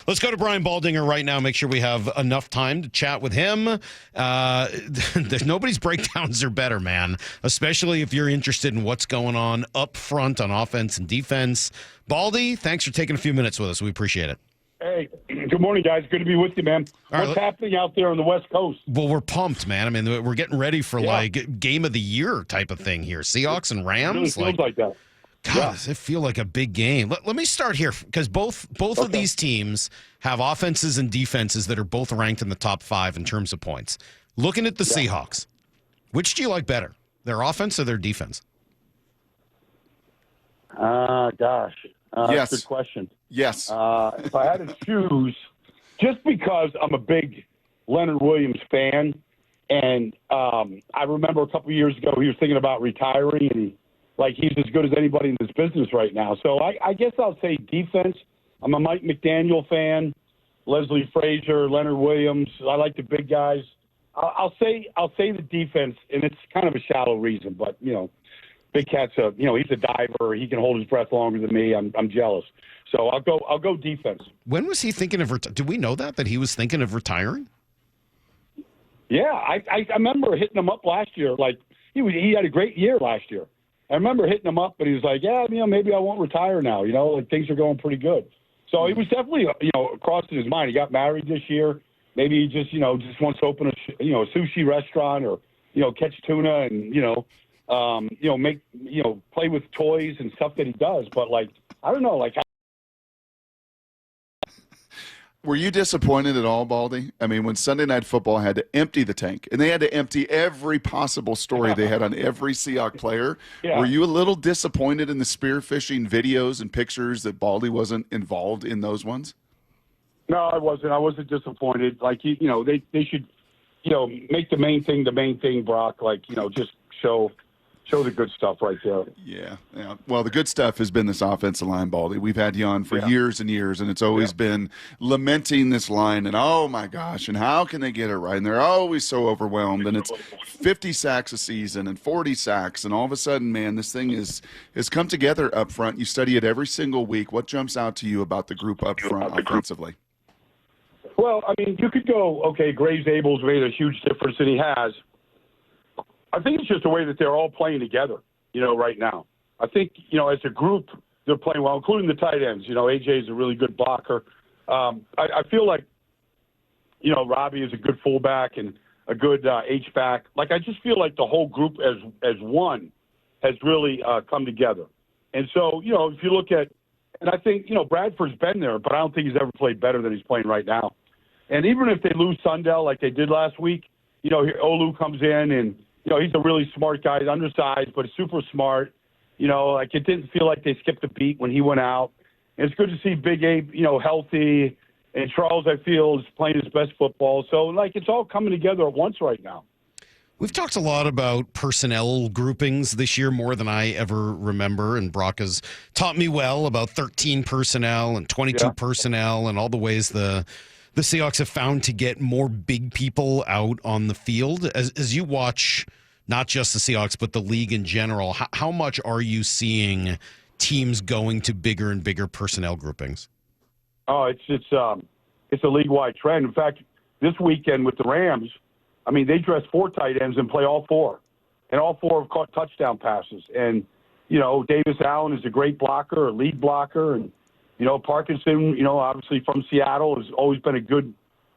Let's go to Brian Baldinger right now. Make sure we have enough time to chat with him. Nobody's breakdowns are better, man, especially if you're interested in what's going on up front on offense and defense. Baldy, thanks for taking a few minutes with us. We appreciate it. Hey, good morning, guys. Good to be with you, man. What's happening out there on the West Coast? Well, we're pumped, man. I mean, we're getting ready for like game of the year type of thing here. Seahawks and Rams. It really feels like that. God, does it feel like a big game? Let me start here because both of these teams have offenses and defenses that are both ranked in the top 5 in terms of points. Looking at the Seahawks, which do you like better, their offense or their defense? Gosh. That's a good question. Yes. If I had to choose, just because I'm a big Leonard Williams fan, and I remember a couple of years ago he was thinking about retiring, and he's as good as anybody in this business right now. So I guess I'll say defense. I'm a Mike McDaniel fan, Leslie Frazier, Leonard Williams. I like the big guys. I'll say the defense, and it's kind of a shallow reason, but Big Cat's he's a diver. He can hold his breath longer than me. I'm jealous. So I'll go defense. When was he thinking of do we know that he was thinking of retiring? Yeah, I remember hitting him up last year. He had a great year last year. I remember hitting him up, but he was like, maybe I won't retire now. Things are going pretty good. So he was definitely crossing his mind. He got married this year. Maybe he just wants to open a sushi restaurant or catch tuna and make play with toys and stuff that he does. But I don't know, Were you disappointed at all, Baldy? I mean, when Sunday Night Football had to empty the tank, and they had to empty every possible story they had on every Seahawks player, were you a little disappointed in the spearfishing videos and pictures that Baldy wasn't involved in those ones? No, I wasn't. I wasn't disappointed. They should, make the main thing, Brock. Just show the good stuff right there. Yeah. Well, the good stuff has been this offensive line, Baldy. We've had you on for years and years, and it's always been lamenting this line and, oh, my gosh, and how can they get it right? And they're always so overwhelmed, and it's 50 sacks a season and 40 sacks, and all of a sudden, man, this thing has come together up front. You study it every single week. What jumps out to you about the group up front offensively? Well, I mean, you could go, okay, Graves Abel's made a huge difference, and he has. I think it's just the way that they're all playing together, right now. I think, as a group, they're playing well, including the tight ends. AJ is a really good blocker. I feel like, Robbie is a good fullback and a good H-back. I just feel like the whole group as one has really come together. And so, if you look at, and I think, Bradford's been there, but I don't think he's ever played better than he's playing right now. And even if they lose Sundell like they did last week, Olu comes in and, he's a really smart guy. He's undersized, but super smart. It didn't feel like they skipped a beat when he went out. And it's good to see Big Abe, healthy. And Charles, I feel, is playing his best football. So, it's all coming together at once right now. We've talked a lot about personnel groupings this year, more than I ever remember. And Brock has taught me well about 13 personnel and 22 personnel and all the ways the Seahawks have found to get more big people out on the field. As you watch not just the Seahawks, but the league in general, how much are you seeing teams going to bigger and bigger personnel groupings? Oh, it's a league-wide trend. In fact, this weekend with the Rams, I mean, they dress 4 tight ends and play all 4. And all 4 have caught touchdown passes. And, Davis Allen is a great blocker, a lead blocker, and Parkinson, obviously from Seattle, has always been a good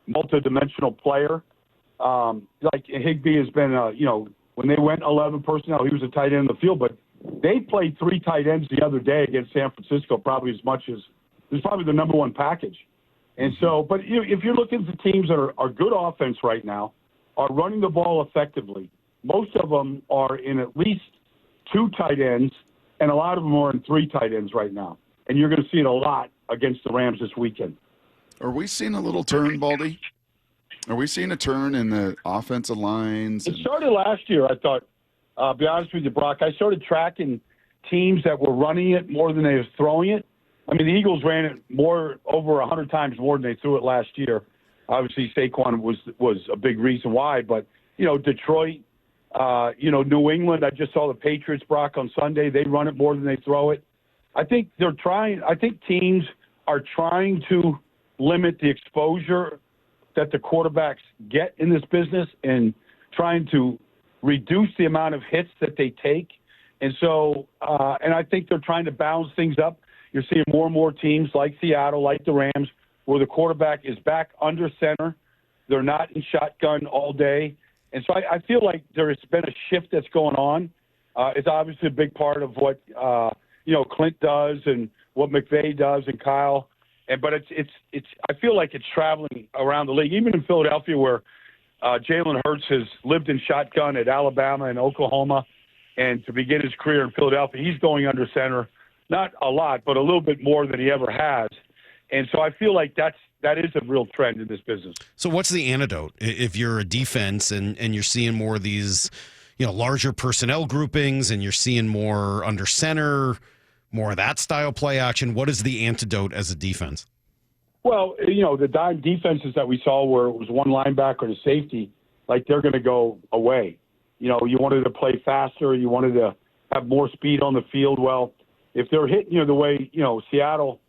multidimensional player. Higbee has been, when they went 11 personnel, he was a tight end in the field. But they played 3 tight ends the other day against San Francisco, probably as much as – it was probably the number 1 package. And so, but if you're looking at the teams that are good offense right now, are running the ball effectively, most of them are in at least 2 tight ends, and a lot of them are in 3 tight ends right now. And you're going to see it a lot against the Rams this weekend. Are we seeing a little turn, Baldy? Are we seeing a turn in the offensive lines? It started last year, I thought. I'll be honest with you, Brock. I started tracking teams that were running it more than they was throwing it. I mean, the Eagles ran it over 100 times more than they threw it last year. Obviously, Saquon was a big reason why. But, Detroit, New England, I just saw the Patriots, Brock, on Sunday. They run it more than they throw it. I think teams are trying to limit the exposure that the quarterbacks get in this business and trying to reduce the amount of hits that they take. And so, and I think they're trying to balance things up. You're seeing more and more teams like Seattle, like the Rams, where the quarterback is back under center. They're not in shotgun all day. And so I feel like there has been a shift that's going on. It's obviously a big part of what, Clint does and what McVay does and Kyle. But it's. I feel like it's traveling around the league, even in Philadelphia, where Jalen Hurts has lived in shotgun at Alabama and Oklahoma, and to begin his career in Philadelphia, he's going under center, not a lot, but a little bit more than he ever has. And so I feel like that is a real trend in this business. So what's the antidote if you're a defense and you're seeing more of these, larger personnel groupings and you're seeing more under center, more of that style play action? What is the antidote as a defense? Well, the dime defenses that we saw where it was one linebacker and a safety, like they're going to go away. You wanted to play faster. You wanted to have more speed on the field. Well, if they're hitting you the way, Seattle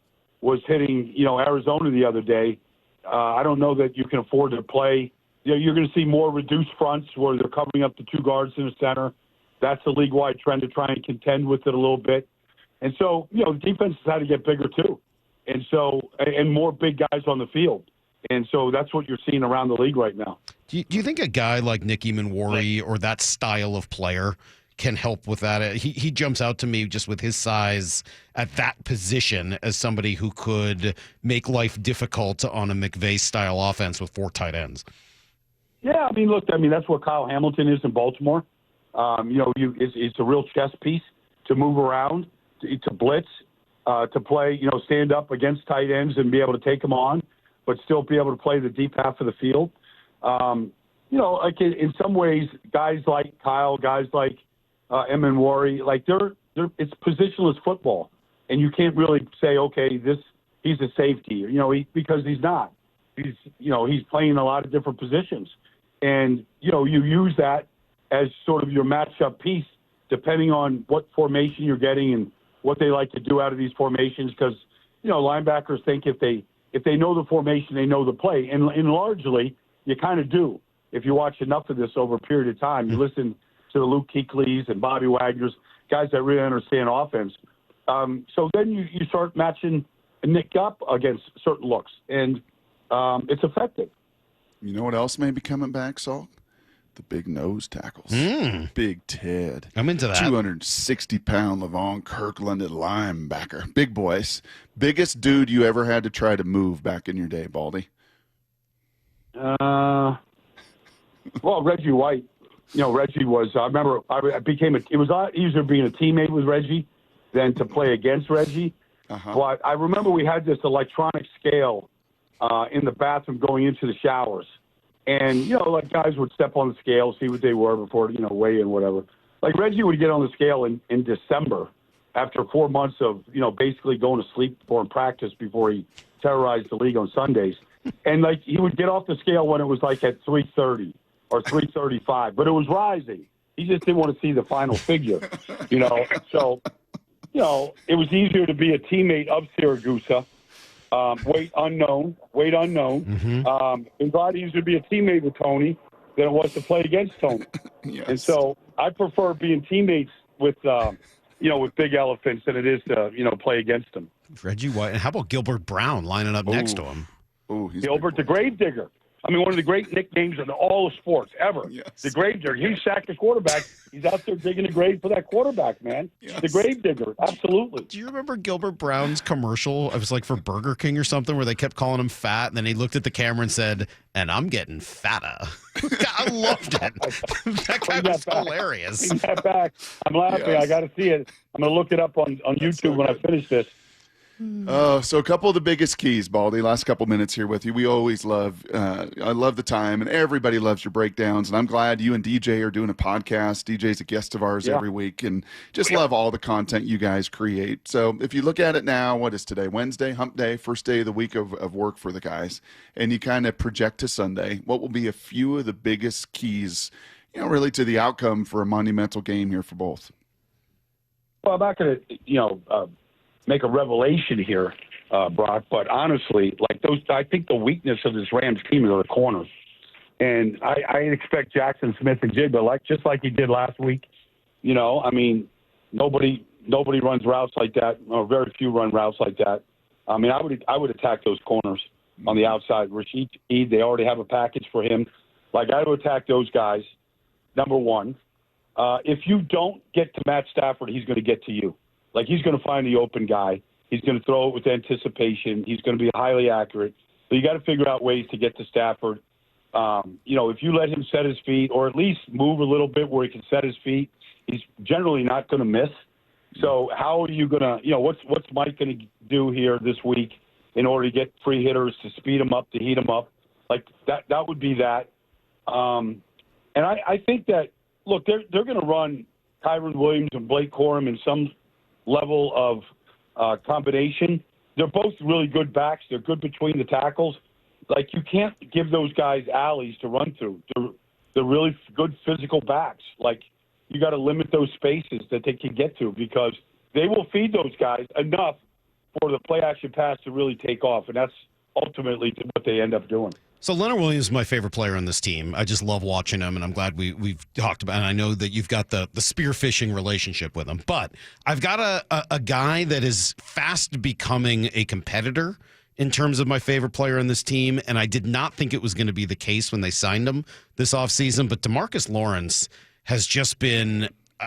was hitting, Arizona the other day, I don't know that you can afford to play. You're going to see more reduced fronts where they're covering up the two guards in the center. That's a league-wide trend to try and contend with it a little bit. And so, the defenses had to get bigger too. And more big guys on the field. And so that's what you're seeing around the league right now. Do you think a guy like Nick Eamon-Warry or that style of player can help with that? He jumps out to me just with his size at that position as somebody who could make life difficult on a McVay-style offense with 4 tight ends. Yeah, that's what Kyle Hamilton is in Baltimore. It's a real chess piece to move around, to blitz, to play, stand up against tight ends and be able to take them on, but still be able to play the deep half of the field. Like in some ways, guys like Kyle, guys like Eamon-Warry, like it's positionless football, and you can't really say, okay, he's a safety, because he's not. He's playing a lot of different positions, and you use that as sort of your matchup piece, depending on what formation you're getting and what they like to do out of these formations, because linebackers think if they know the formation, they know the play, and largely you kind of do. If you watch enough of this over a period of time, you listen to the Luke Kuechly's and Bobby Wagner's, guys that really understand offense. So then you start matching Nick up against certain looks, and it's effective. You know what else may be coming back, Salk? The big nose tackles. Big Ted. I'm into that. 260-pound Levon Kirkland at linebacker. Big boys. Biggest dude you ever had to try to move back in your day, Baldy? Well, Reggie White. Reggie was, I remember it was easier being a teammate with Reggie than to play against Reggie. But I remember we had this electronic scale in the bathroom going into the showers. And, like guys would step on the scale, see what they were before, weigh in, whatever. Like Reggie would get on the scale in December after 4 months of, basically going to sleep before practice before he terrorized the league on Sundays. And he would get off the scale when it was at 330 or 335, but it was rising. He just didn't want to see the final figure, So, it was easier to be a teammate of Siragusa. Weight unknown. Mm-hmm. It was a lot easier to be a teammate with Tony than it was to play against Tony. Yes. And so I prefer being teammates with big elephants than it is to, play against them. Reggie White. And how about Gilbert Brown lining up next to him? Gilbert, the Gravedigger. One of the great nicknames in all of sports ever. Yes. The Gravedigger. He sacked the quarterback. He's out there digging a grave for that quarterback, man. Yes. The Gravedigger. Absolutely. Do you remember Gilbert Brown's commercial? It was for Burger King or something where they kept calling him fat, and then he looked at the camera and said, "And I'm getting fatter." I loved it. That guy was hilarious. Bring that back. I'm laughing. Yes. I got to see it. I'm going to look it up on YouTube so when I finish this. So a couple of the biggest keys, Baldy, last couple minutes here with you. We always love, I love the time, and everybody loves your breakdowns, and I'm glad you and DJ are doing a podcast. DJ's a guest of ours every week, and just love all the content you guys create. So if you look at it now, what is today? Wednesday, hump day, first day of the week of work for the guys, and you kind of project to Sunday. What will be a few of the biggest keys, really to the outcome for a monumental game here for both? Well, I'm not going to, make a revelation here. Brock. But honestly, I think the weakness of this Rams team are the corners. And I expect Jackson Smith and Jigba, just like he did last week. Nobody runs routes like that, or very few run routes like that. I would attack those corners on the outside. Rashid, they already have a package for him. I would attack those guys, number one. If you don't get to Matt Stafford, he's going to get to you. He's going to find the open guy. He's going to throw it with anticipation. He's going to be highly accurate. So you got to figure out ways to get to Stafford. If you let him set his feet, or at least move a little bit where he can set his feet, he's generally not going to miss. So how are you going to, what's Mike going to do here this week in order to get free hitters, to speed them up, to heat them up? That would be that. And I think that, look, they're going to run Kyron Williams and Blake Corum in some level of combination. They're both really good backs. They're good between the tackles. You can't give those guys alleys to run through. They're really good physical backs. You got to limit those spaces that they can get to, because they will feed those guys enough for the play-action pass to really take off, and that's ultimately what they end up doing. So Leonard Williams is my favorite player on this team. I just love watching him, and I'm glad we've talked about it. And I know that you've got the spearfishing relationship with him. But I've got a guy that is fast becoming a competitor in terms of my favorite player on this team, and I did not think it was going to be the case when they signed him this offseason. But Demarcus Lawrence has just been –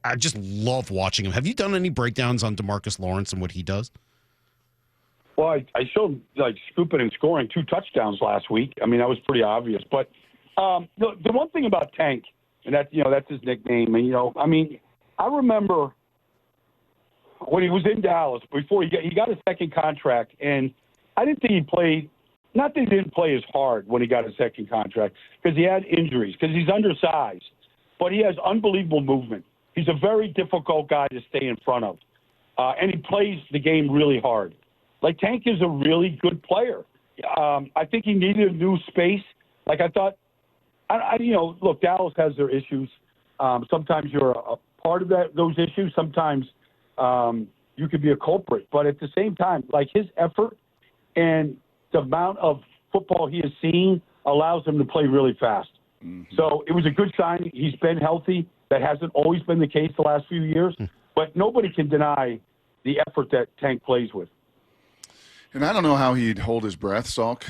I just love watching him. Have you done any breakdowns on Demarcus Lawrence and what he does? Well, I showed scooping and scoring 2 touchdowns last week. That was pretty obvious. But the one thing about Tank, and that's his nickname. And I remember when he was in Dallas before he got his second contract, and I didn't think he played. Not that he didn't play as hard when he got his second contract, because he had injuries, because he's undersized, but he has unbelievable movement. He's a very difficult guy to stay in front of, and he plays the game really hard. Tank is a really good player. I think he needed a new space. I thought, look, Dallas has their issues. Sometimes you're a part of those issues. Sometimes you could be a culprit. But at the same time, his effort and the amount of football he has seen allows him to play really fast. Mm-hmm. So it was a good sign. He's been healthy. That hasn't always been the case the last few years. But nobody can deny the effort that Tank plays with. And I don't know how he'd hold his breath, Salk.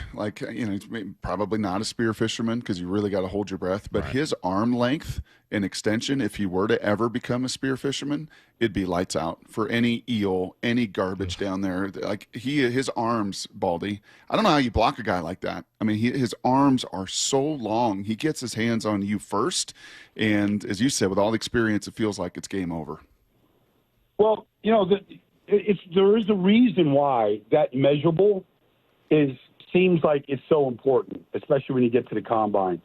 He's probably not a spear fisherman, because you really got to hold your breath. But his arm length and extension, if he were to ever become a spear fisherman, it'd be lights out for any eel, any garbage down there. His arms, Baldy. I don't know how you block a guy like that. His arms are so long. He gets his hands on you first, and as you said, with all the experience, it feels like it's game over. Well, there is a reason why that measurable seems like it's so important, especially when you get to the combine,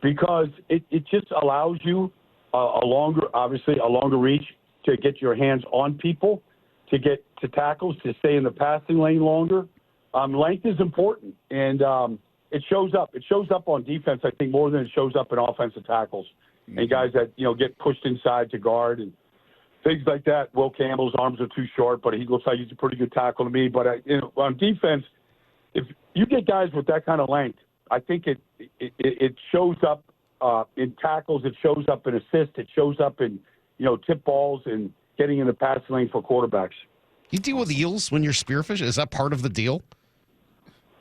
because it just allows you a longer reach to get your hands on people, to get to tackles, to stay in the passing lane longer. Length is important, and it shows up. It shows up on defense, I think, more than it shows up in offensive tackles. Mm-hmm. And guys that get pushed inside to guard and things like that. Will Campbell's arms are too short, but he looks like he's a pretty good tackle to me. But on defense, if you get guys with that kind of length, I think it shows up in tackles. It shows up in assists. It shows up in tip balls and getting in the passing lane for quarterbacks. You deal with eels when you're spearfishing? Is that part of the deal?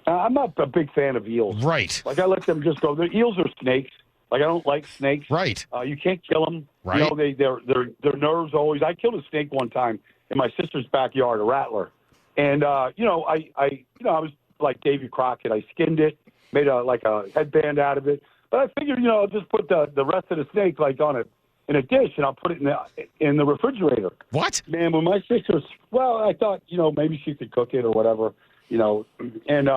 I'm not a big fan of eels. Right. I let them just go. The eels are snakes. I don't like snakes. Right. You can't kill them. Right. Their nerves always. I killed a snake one time in my sister's backyard, a rattler, and I was like Davy Crockett. I skinned it, made a headband out of it. But I figured, I'll just put the rest of the snake in a dish, and I'll put it in the refrigerator. What? Man, when my sister, I thought, maybe she could cook it or whatever, and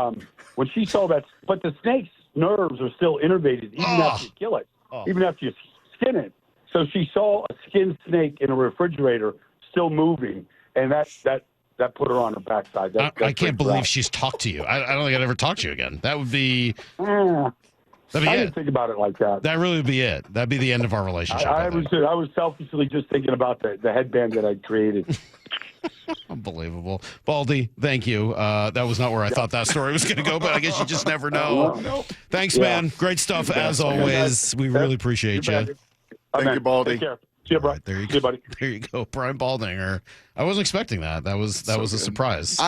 when she saw that, but the snake's nerves are still innervated even after you kill it, even after you skin it. So she saw a skinned snake in a refrigerator still moving, and that put her on her backside. I can't believe she's talked to you. I don't think I'd ever talk to you again. That would be... I didn't think about it like that. That really would be it. That'd be the end of our relationship. I was selfishly just thinking about the headband that I created. Unbelievable. Baldy, thank you. That was not where I thought that story was going to go, but I guess you just never know. Thanks, man. Great stuff as always. We really appreciate you. Thank you, Baldy. Take care. See you, Brian. There you go. See you, buddy. There you go, Brian Baldinger. I wasn't expecting that. That was a surprise.